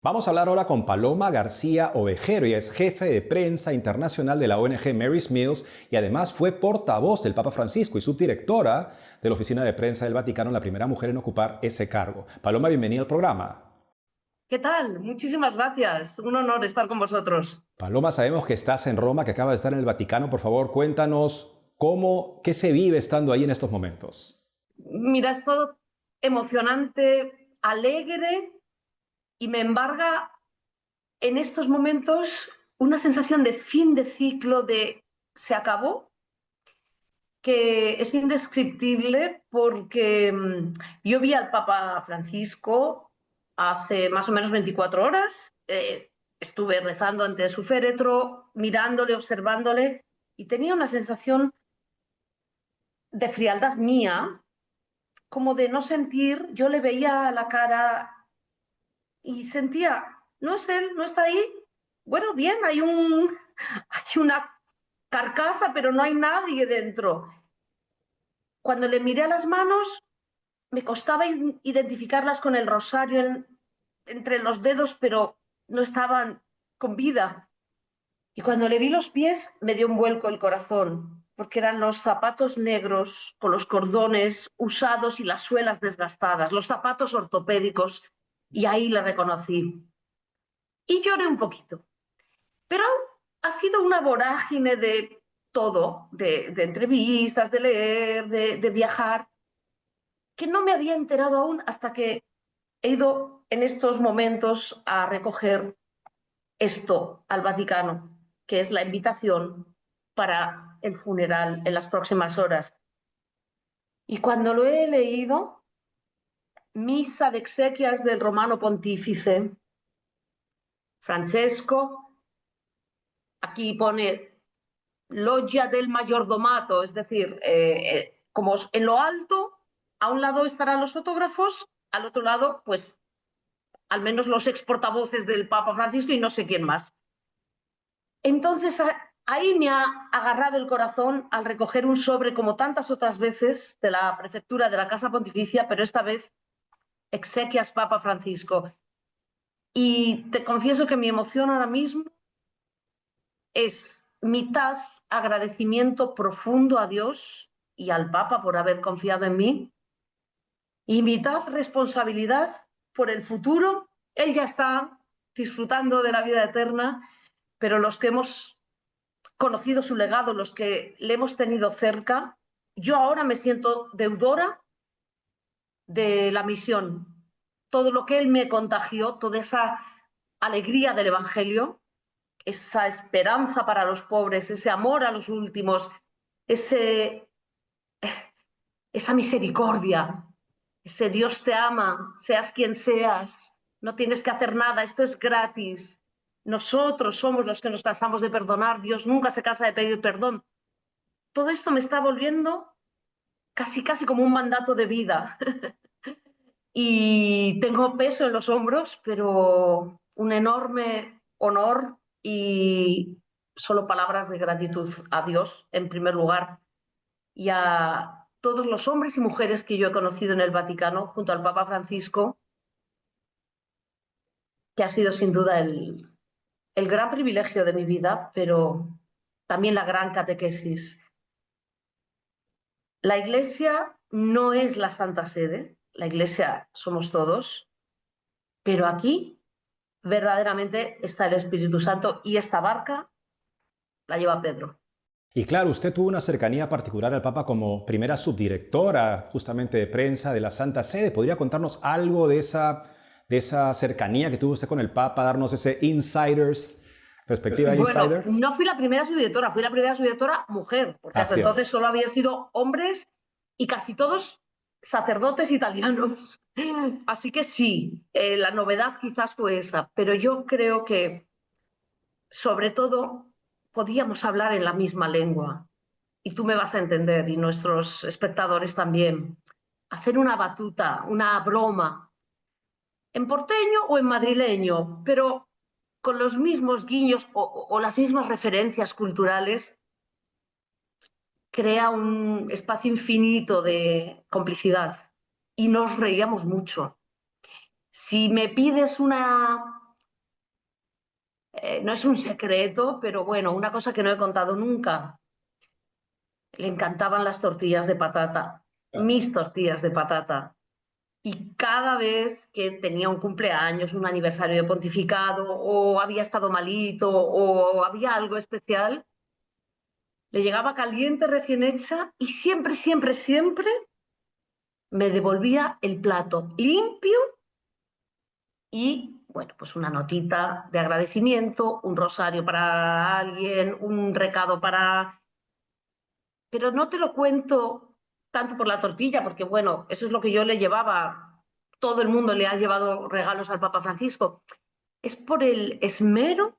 Vamos a hablar ahora con Paloma García Ovejero. Ella es jefe de prensa internacional de la ONG Mary's Meals y además fue portavoz del Papa Francisco y subdirectora de la Oficina de Prensa del Vaticano, la primera mujer en ocupar ese cargo. Paloma, bienvenida al programa. ¿Qué tal? Muchísimas gracias. Un honor estar con vosotros. Paloma, sabemos que estás en Roma, que acabas de estar en el Vaticano. Por favor, cuéntanos qué se vive estando ahí en estos momentos. Mira, es todo emocionante, alegre y me embarga en estos momentos una sensación de fin de ciclo, de se acabó, que es indescriptible porque yo vi al Papa Francisco hace más o menos 24 horas. Estuve rezando ante su féretro, mirándole, observándole y tenía una sensación de frialdad mía, como de no sentir. Yo le veía la cara y sentía, no es él, no está ahí. Bueno, bien, hay una carcasa, pero no hay nadie dentro. Cuando le miré a las manos, me costaba identificarlas con el rosario entre los dedos, pero no estaban con vida. Y cuando le vi los pies, me dio un vuelco el corazón, porque eran los zapatos negros con los cordones usados y las suelas desgastadas, los zapatos ortopédicos, y ahí le reconocí. Y lloré un poquito. Pero ha sido una vorágine de todo, de entrevistas, de leer, de viajar, que no me había enterado aún hasta que he ido en estos momentos a recoger esto al Vaticano, que es la invitación para el funeral en las próximas horas. Y cuando lo he leído, misa de exequias del Romano Pontífice Francesco, aquí pone loggia del mayordomato, es decir, como en lo alto, a un lado estarán los fotógrafos, al otro lado, pues al menos los ex portavoces del Papa Francisco y no sé quién más. Entonces, ahí me ha agarrado el corazón al recoger un sobre, como tantas otras veces, de la prefectura de la Casa Pontificia, pero esta vez exequias Papa Francisco. Y te confieso que mi emoción ahora mismo es mitad agradecimiento profundo a Dios y al Papa por haber confiado en mí, y mitad responsabilidad por el futuro. Él ya está disfrutando de la vida eterna, pero los que hemos conocido su legado, los que le hemos tenido cerca, yo ahora me siento deudora de la misión. Todo lo que él me contagió, toda esa alegría del Evangelio, esa esperanza para los pobres, ese amor a los últimos, ese, esa misericordia, ese Dios te ama, seas quien seas, no tienes que hacer nada, esto es gratis. Nosotros somos los que nos cansamos de perdonar, Dios nunca se cansa de pedir perdón. Todo esto me está volviendo casi, casi como un mandato de vida. Y tengo peso en los hombros, pero un enorme honor y solo palabras de gratitud a Dios, en primer lugar, y a todos los hombres y mujeres que yo he conocido en el Vaticano, junto al Papa Francisco, que ha sido sin duda el gran privilegio de mi vida, pero también la gran catequesis. La Iglesia no es la Santa Sede, la Iglesia somos todos, pero aquí verdaderamente está el Espíritu Santo y esta barca la lleva Pedro. Y claro, usted tuvo una cercanía particular al Papa como primera subdirectora justamente de prensa de la Santa Sede. ¿Podría contarnos algo de esa cercanía que tuvo usted con el Papa, darnos ese perspectiva Bueno, insider? no fui la primera subdirectora, fui la primera subdirectora mujer, porque hasta Así entonces es. solo había sido hombres y casi todos sacerdotes italianos. Así que sí, la novedad quizás fue esa, pero yo creo que sobre todo podíamos hablar en la misma lengua y tú me vas a entender y nuestros espectadores también. Hacer una batuta, una broma, en porteño o en madrileño, pero con los mismos guiños o las mismas referencias culturales, crea un espacio infinito de complicidad y nos reíamos mucho. Si me pides una No es un secreto, pero bueno, una cosa que no he contado nunca. Le encantaban las tortillas de patata, mis tortillas de patata. Y cada vez que tenía un cumpleaños, un aniversario de pontificado, o había estado malito, o había algo especial, le llegaba caliente, recién hecha, y siempre, siempre, siempre me devolvía el plato limpio y, bueno, pues una notita de agradecimiento, un rosario para alguien, un recado para... Pero no te lo cuento tanto por la tortilla, porque, bueno, eso es lo que yo le llevaba. Todo el mundo le ha llevado regalos al Papa Francisco. Es por el esmero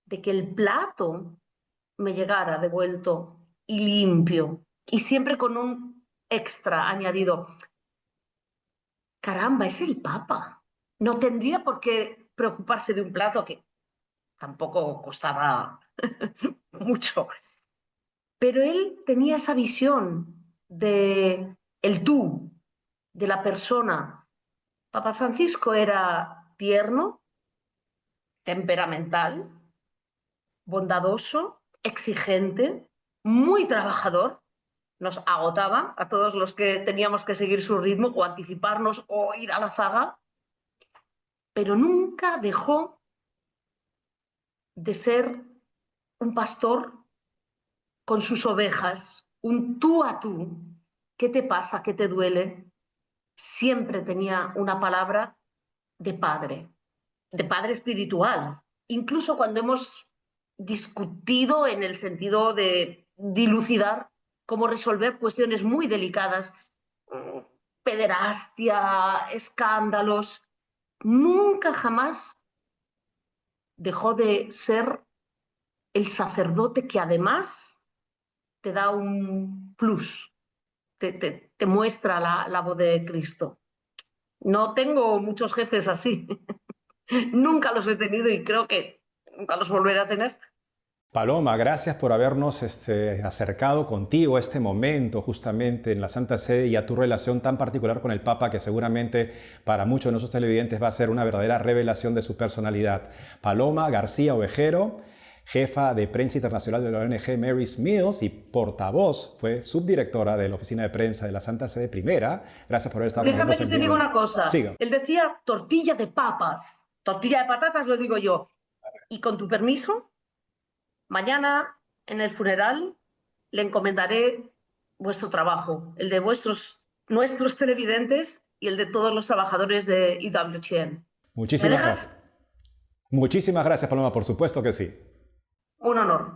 de que el plato me llegara devuelto y limpio, y siempre con un extra añadido. Caramba, es el Papa. No tendría por qué preocuparse de un plato que tampoco costaba mucho, pero él tenía esa visión de el tú, de la persona. Papa Francisco era tierno, temperamental, bondadoso, exigente, muy trabajador. Nos agotaba a todos los que teníamos que seguir su ritmo o anticiparnos o ir a la zaga, pero nunca dejó de ser un pastor con sus ovejas, un tú a tú. ¿Qué te pasa? ¿Qué te duele? Siempre tenía una palabra de padre espiritual. Incluso cuando hemos discutido en el sentido de dilucidar cómo resolver cuestiones muy delicadas, pederastia, escándalos, nunca jamás dejó de ser el sacerdote que además te da un plus, te muestra la voz de Cristo. No tengo muchos jefes así. Nunca los he tenido y creo que nunca los volveré a tener. Paloma, gracias por habernos acercado contigo a este momento justamente en la Santa Sede y a tu relación tan particular con el Papa que seguramente para muchos de nuestros televidentes va a ser una verdadera revelación de su personalidad. Paloma García Ovejero, jefa de prensa internacional de la ONG Mary's Meals y portavoz, fue subdirectora de la oficina de prensa de la Santa Sede Primera. Gracias por haber estado con Déjame nosotros que en te diga vivo. una cosa. Siga. Él decía tortilla de papas. Tortilla de patatas lo digo yo. Y con tu permiso, mañana en el funeral le encomendaré vuestro trabajo, el de nuestros televidentes y el de todos los trabajadores de EWTN. ¿Me Muchísimas dejas? gracias. Muchísimas gracias, Paloma, por supuesto que sí. Un honor.